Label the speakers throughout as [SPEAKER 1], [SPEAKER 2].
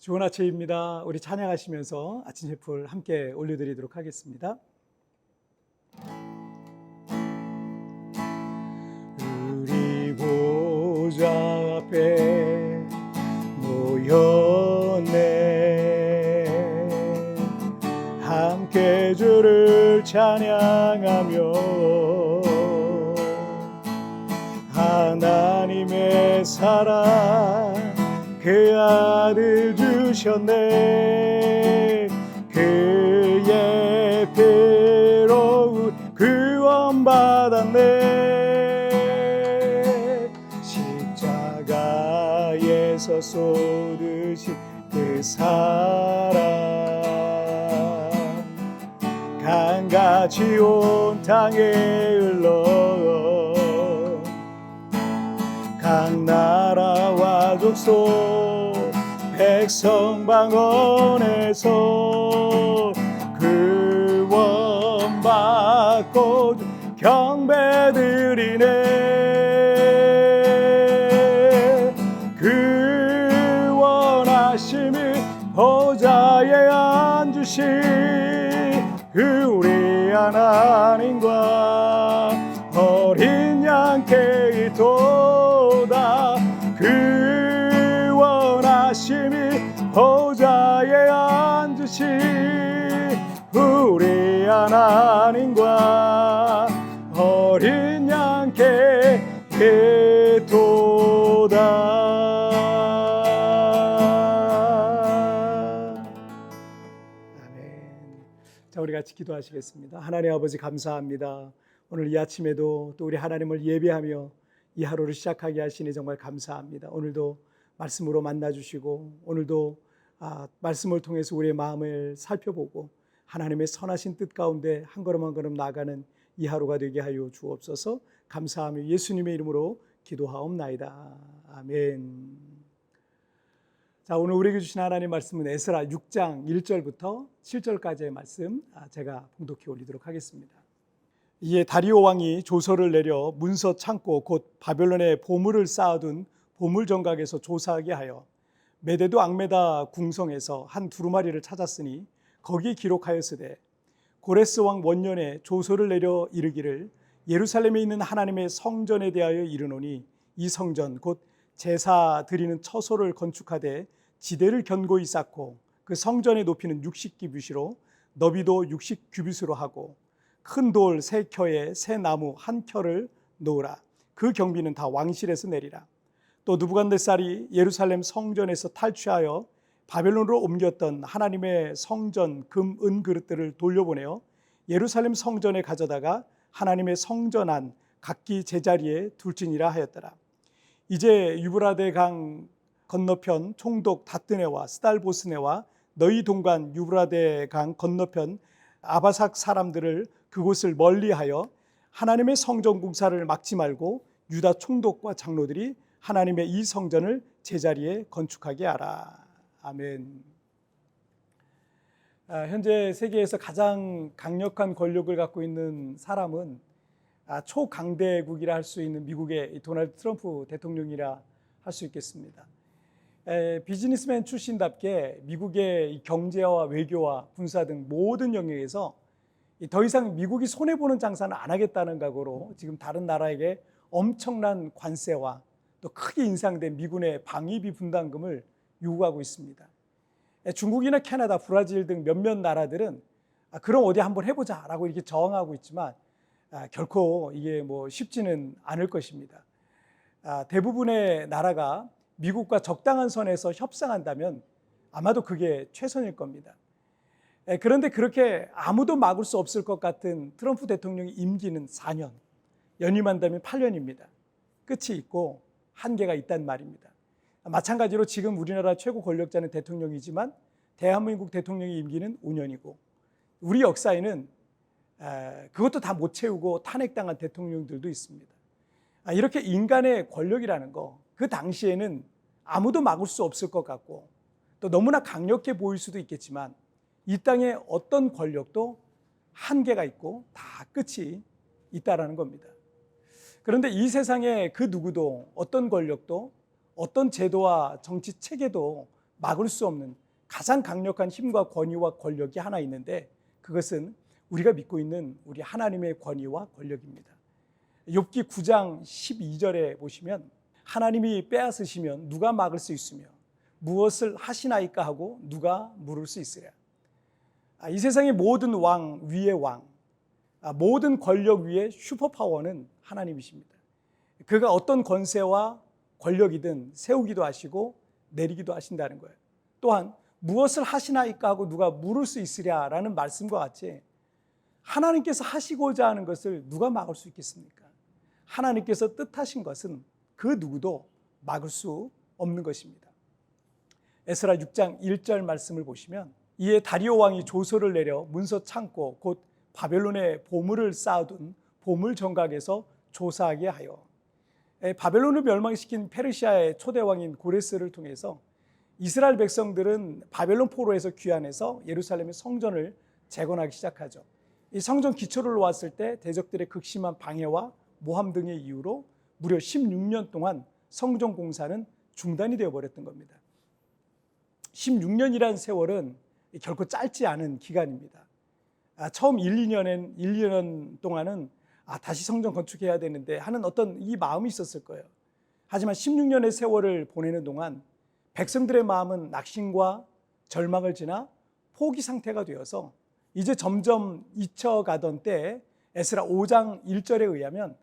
[SPEAKER 1] 좋은 아침입니다. 우리 찬양하시면서 아침 제풀 함께 올려드리도록 하겠습니다. 우리 보좌 앞에 모였네. 함께 주를 찬양하며 하나님의 사랑 그 아들 주셨네. 그의 피로 구원받았네. 십자가에서 쏟으신 그 사랑 강같이 온 땅에 흘러 각 나라와 족속 백성 방언에서 구원받고 경배드리네. 구원하심이 보좌에 앉으신 우리 하나님과 어린 양께 있도다. 구원하심이 보좌에 앉으신 우리 하나님과 어린 양께 있도다. 자, 우리 같이 기도하시겠습니다. 하나님 아버지 감사합니다. 오늘 이 아침에도 또 우리 하나님을 예배하며 이 하루를 시작하게 하시니 정말 감사합니다. 오늘도 말씀으로 만나주시고 오늘도 말씀을 통해서 우리의 마음을 살펴보고 하나님의 선하신 뜻 가운데 한 걸음 한 걸음 나아가는 이 하루가 되게 하여 주옵소서. 감사하며 예수님의 이름으로 기도하옵나이다. 아멘. 자, 오늘 우리에게 주신 하나님 말씀은 에스라 6장 1절부터 7절까지의 말씀 제가 봉독해 올리도록 하겠습니다. 이에 다리오 왕이 조서를 내려 문서 창고 곧 바벨론에 보물을 쌓아둔 보물정각에서 조사하게 하여 메데도 악메다 궁성에서 한 두루마리를 찾았으니 거기에 기록하였으되 고레스 왕 원년에 조서를 내려 이르기를 예루살렘에 있는 하나님의 성전에 대하여 이르노니 이 성전 곧 제사 드리는 처소를 건축하되 지대를 견고히 쌓고 그 성전의 높이는 60규빗으로 너비도 60규빗으로 하고 큰 돌 3켜에 새 나무 1켜를 놓으라. 그 경비는 다 왕실에서 내리라. 또 느부갓네살이 예루살렘 성전에서 탈취하여 바벨론으로 옮겼던 하나님의 성전 금, 은 그릇들을 돌려보내어 예루살렘 성전에 가져다가 하나님의 성전 안 각기 제자리에 둘지니라 하였더라. 이제 유브라데 강 건너편 총독 다뜨네와 스달보스네와 너희 동관 유브라데 강 건너편 아바삭 사람들을 그곳을 멀리하여 하나님의 성전 공사를 막지 말고 유다 총독과 장로들이 하나님의 이 성전을 제자리에 건축하게 하라. 아멘. 현재 세계에서 가장 강력한 권력을 갖고 있는 사람은 초강대국이라 할 수 있는 미국의 도널드 트럼프 대통령이라 할 수 있겠습니다. 비즈니스맨 출신답게 미국의 경제와 외교와 군사 등 모든 영역에서 더 이상 미국이 손해보는 장사는 안 하겠다는 각오로 지금 다른 나라에게 엄청난 관세와 또 크게 인상된 미군의 방위비 분담금을 요구하고 있습니다. 중국이나 캐나다, 브라질 등 몇몇 나라들은 그럼 어디 한번 해보자라고 이렇게 저항하고 있지만 결코 이게 쉽지는 않을 것입니다. 대부분의 나라가 미국과 적당한 선에서 협상한다면 아마도 그게 최선일 겁니다. 그런데 그렇게 아무도 막을 수 없을 것 같은 트럼프 대통령의 임기는 4년, 연임한다면 8년입니다. 끝이 있고 한계가 있단 말입니다. 마찬가지로 지금 우리나라 최고 권력자는 대통령이지만 대한민국 대통령의 임기는 5년이고 우리 역사에는 그것도 다 못 채우고 탄핵당한 대통령들도 있습니다. 이렇게 인간의 권력이라는 거, 그 당시에는 아무도 막을 수 없을 것 같고 또 너무나 강력해 보일 수도 있겠지만 이 땅에 어떤 권력도 한계가 있고 다 끝이 있다라는 겁니다. 그런데 이 세상에 그 누구도 어떤 권력도 어떤 제도와 정치 체계도 막을 수 없는 가장 강력한 힘과 권위와 권력이 하나 있는데, 그것은 우리가 믿고 있는 우리 하나님의 권위와 권력입니다. 욥기 9장 12절에 보시면 하나님이 빼앗으시면 누가 막을 수 있으며 무엇을 하시나이까 하고 누가 물을 수 있으랴. 이 세상의 모든 왕 위의 왕, 모든 권력 위의 슈퍼파워는 하나님이십니다. 그가 어떤 권세와 권력이든 세우기도 하시고 내리기도 하신다는 거예요. 또한 무엇을 하시나이까 하고 누가 물을 수 있으랴라는 말씀과 같이 하나님께서 하시고자 하는 것을 누가 막을 수 있겠습니까? 하나님께서 뜻하신 것은 그 누구도 막을 수 없는 것입니다. 에스라 6장 1절 말씀을 보시면, 이에 다리오 왕이 조서를 내려 문서 창고 곧 바벨론에 보물을 쌓아둔 보물 정각에서 조사하게 하여, 바벨론을 멸망시킨 페르시아의 초대 왕인 고레스를 통해서 이스라엘 백성들은 바벨론 포로에서 귀환해서 예루살렘의 성전을 재건하기 시작하죠. 이 성전 기초를 놓았을 때 대적들의 극심한 방해와 모함 등의 이유로 무려 16년 동안 성전 공사는 중단이 되어버렸던 겁니다. 16년이라는 세월은 결코 짧지 않은 기간입니다. 처음 1, 2년 동안은 다시 성전 건축해야 되는데 하는 어떤 이 마음이 있었을 거예요. 하지만 16년의 세월을 보내는 동안 백성들의 마음은 낙심과 절망을 지나 포기 상태가 되어서 이제 점점 잊혀가던 때에 에스라 5장 1절에 의하면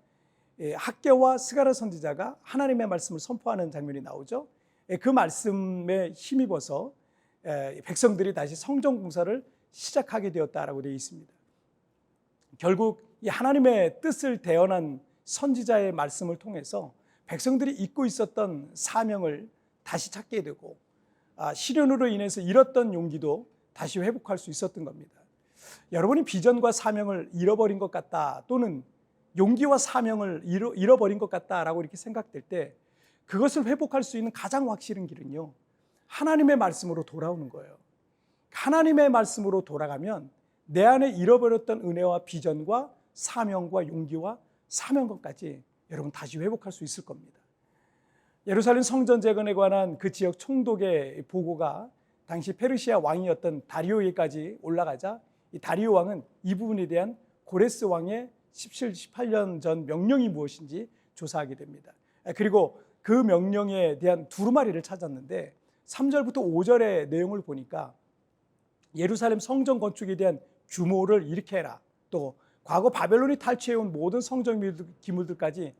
[SPEAKER 1] 학개와 스가랴 선지자가 하나님의 말씀을 선포하는 장면이 나오죠. 그 말씀에 힘입어서 백성들이 다시 성전 공사를 시작하게 되었다라고 되어 있습니다. 결국 이 하나님의 뜻을 대언한 선지자의 말씀을 통해서 백성들이 잊고 있었던 사명을 다시 찾게 되고, 시련으로 인해서 잃었던 용기도 다시 회복할 수 있었던 겁니다. 여러분이 비전과 사명을 잃어버린 것 같다, 또는 용기와 사명을 잃어버린 것 같다라고 이렇게 생각될 때 그것을 회복할 수 있는 가장 확실한 길은요, 하나님의 말씀으로 돌아오는 거예요. 하나님의 말씀으로 돌아가면 내 안에 잃어버렸던 은혜와 비전과 사명과 용기와 사명감까지 여러분 다시 회복할 수 있을 겁니다. 예루살렘 성전 재건에 관한 그 지역 총독의 보고가 당시 페르시아 왕이었던 다리오에까지 올라가자 이 다리오 왕은 이 부분에 대한 고레스 왕의 17, 18년 전 명령이 무엇인지 조사하게 됩니다. 그리고 그 명령에 대한 두루마리를 찾았는데 3절부터 5절의 내용을 보니까 예루살렘 성전 건축에 대한 규모를 이렇게 해라, 또 과거 바벨론이 탈취해온 모든 성전 기물들까지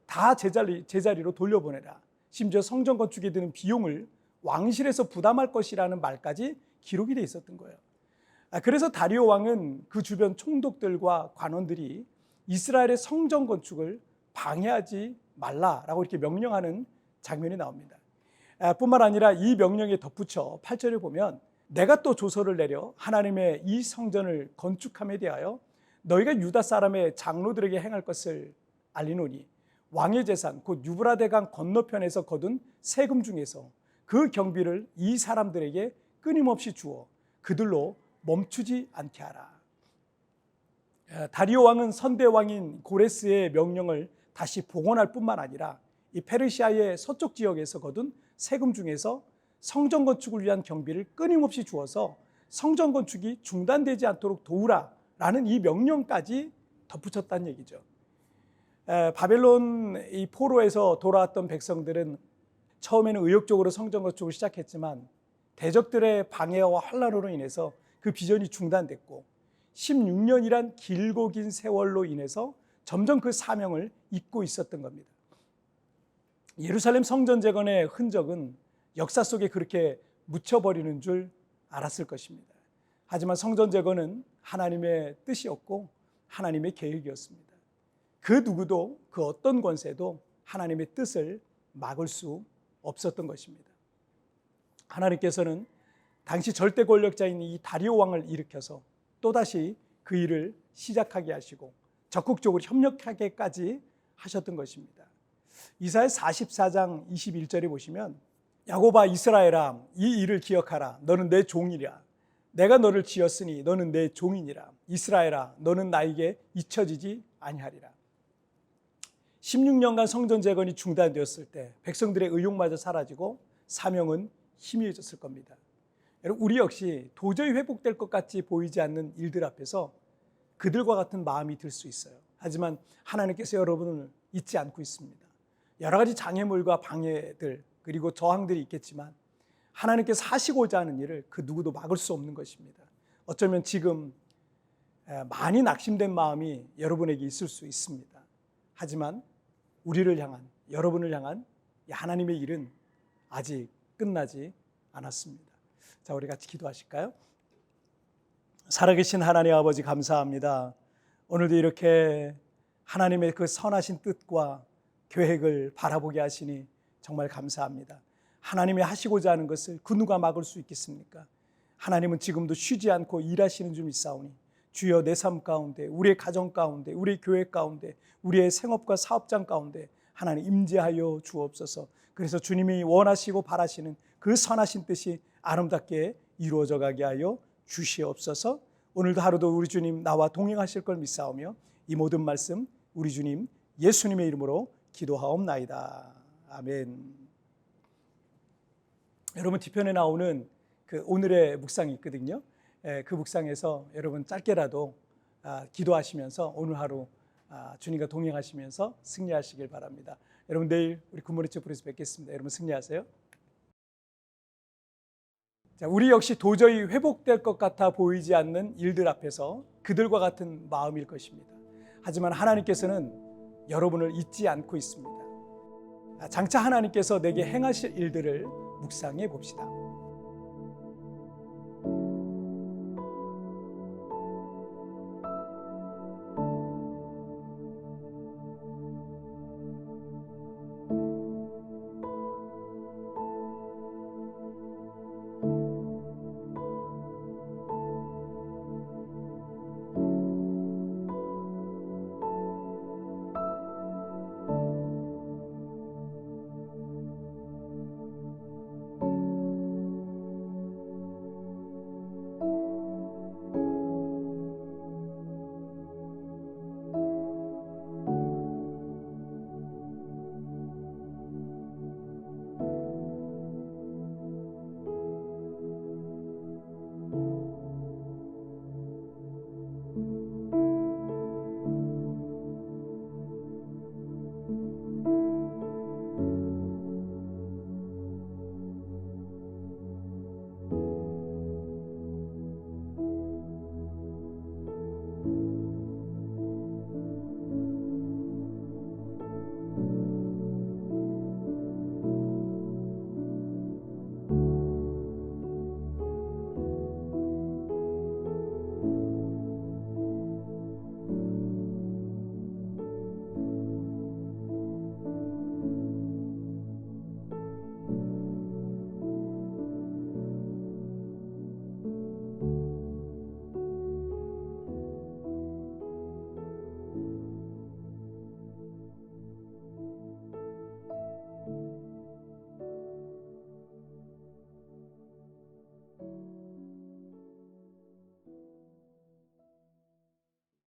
[SPEAKER 1] 다 제자리로 돌려보내라, 심지어 성전 건축에 드는 비용을 왕실에서 부담할 것이라는 말까지 기록이 돼 있었던 거예요. 그래서 다리오 왕은 그 주변 총독들과 관원들이 이스라엘의 성전 건축을 방해하지 말라라고 이렇게 명령하는 장면이 나옵니다. 뿐만 아니라 이 명령에 덧붙여 8절에 보면, 내가 또 조서를 내려 하나님의 이 성전을 건축함에 대하여 너희가 유다 사람의 장로들에게 행할 것을 알리노니, 왕의 재산 곧 유브라데 강 건너편에서 거둔 세금 중에서 그 경비를 이 사람들에게 끊임없이 주어 그들로 멈추지 않게 하라. 다리오 왕은 선대 왕인 고레스의 명령을 다시 복원할 뿐만 아니라 이 페르시아의 서쪽 지역에서 거둔 세금 중에서 성전 건축을 위한 경비를 끊임없이 주어서 성전 건축이 중단되지 않도록 도우라라는 이 명령까지 덧붙였다는 얘기죠. 바벨론 이 포로에서 돌아왔던 백성들은 처음에는 의욕적으로 성전 건축을 시작했지만 대적들의 방해와 환란으로 인해서 그 비전이 중단됐고 16년이란 길고 긴 세월로 인해서 점점 그 사명을 잊고 있었던 겁니다. 예루살렘 성전 재건의 흔적은 역사 속에 그렇게 묻혀버리는 줄 알았을 것입니다. 하지만 성전 재건은 하나님의 뜻이었고 하나님의 계획이었습니다. 그 누구도, 그 어떤 권세도 하나님의 뜻을 막을 수 없었던 것입니다. 하나님께서는 당시 절대 권력자인 이 다리오 왕을 일으켜서 또다시 그 일을 시작하게 하시고 적극적으로 협력하게까지 하셨던 것입니다. 이사야 44장 21절에 보시면, 야곱아 이스라엘아 이 일을 기억하라. 너는 내 종이라. 내가 너를 지었으니 너는 내 종이니라. 이스라엘아 너는 나에게 잊혀지지 아니하리라. 16년간 성전 재건이 중단되었을 때 백성들의 의욕마저 사라지고 사명은 희미해졌을 겁니다. 여러분, 우리 역시 도저히 회복될 것 같이 보이지 않는 일들 앞에서 그들과 같은 마음이 들 수 있어요. 하지만 하나님께서 여러분을 잊지 않고 있습니다. 여러 가지 장애물과 방해들 그리고 저항들이 있겠지만 하나님께서 하시고자 하는 일을 그 누구도 막을 수 없는 것입니다. 어쩌면 지금 많이 낙심된 마음이 여러분에게 있을 수 있습니다. 하지만 우리를 향한, 여러분을 향한 이 하나님의 일은 아직 끝나지 않았습니다. 자, 우리 같이 기도하실까요? 살아계신 하나님 아버지, 감사합니다. 오늘도 이렇게 하나님의 그 선하신 뜻과 계획을 바라보게 하시니 정말 감사합니다. 하나님이 하시고자 하는 것을 그 누가 막을 수 있겠습니까? 하나님은 지금도 쉬지 않고 일하시는 줄 믿사오니 주여, 내 삶 가운데, 우리의 가정 가운데, 우리의 교회 가운데, 우리의 생업과 사업장 가운데 하나님 임재하여 주옵소서. 그래서 주님이 원하시고 바라시는 그 선하신 뜻이 아름답게 이루어져 가게 하여 주시옵소서. 오늘도 하루도 우리 주님 나와 동행하실 걸 믿사오며 이 모든 말씀 우리 주님 예수님의 이름으로 기도하옵나이다. 아멘. 여러분, 뒤편에 나오는 그 오늘의 묵상이 있거든요. 그 묵상에서 여러분 짧게라도 기도하시면서 오늘 하루 주님과 동행하시면서 승리하시길 바랍니다. 여러분, 내일 우리 굿모닝 촛불에서 뵙겠습니다. 여러분, 승리하세요. 자, 우리 역시 도저히 회복될 것 같아 보이지 않는 일들 앞에서 그들과 같은 마음일 것입니다. 하지만 하나님께서는 여러분을 잊지 않고 있습니다. 장차 하나님께서 내게 행하실 일들을 묵상해 봅시다.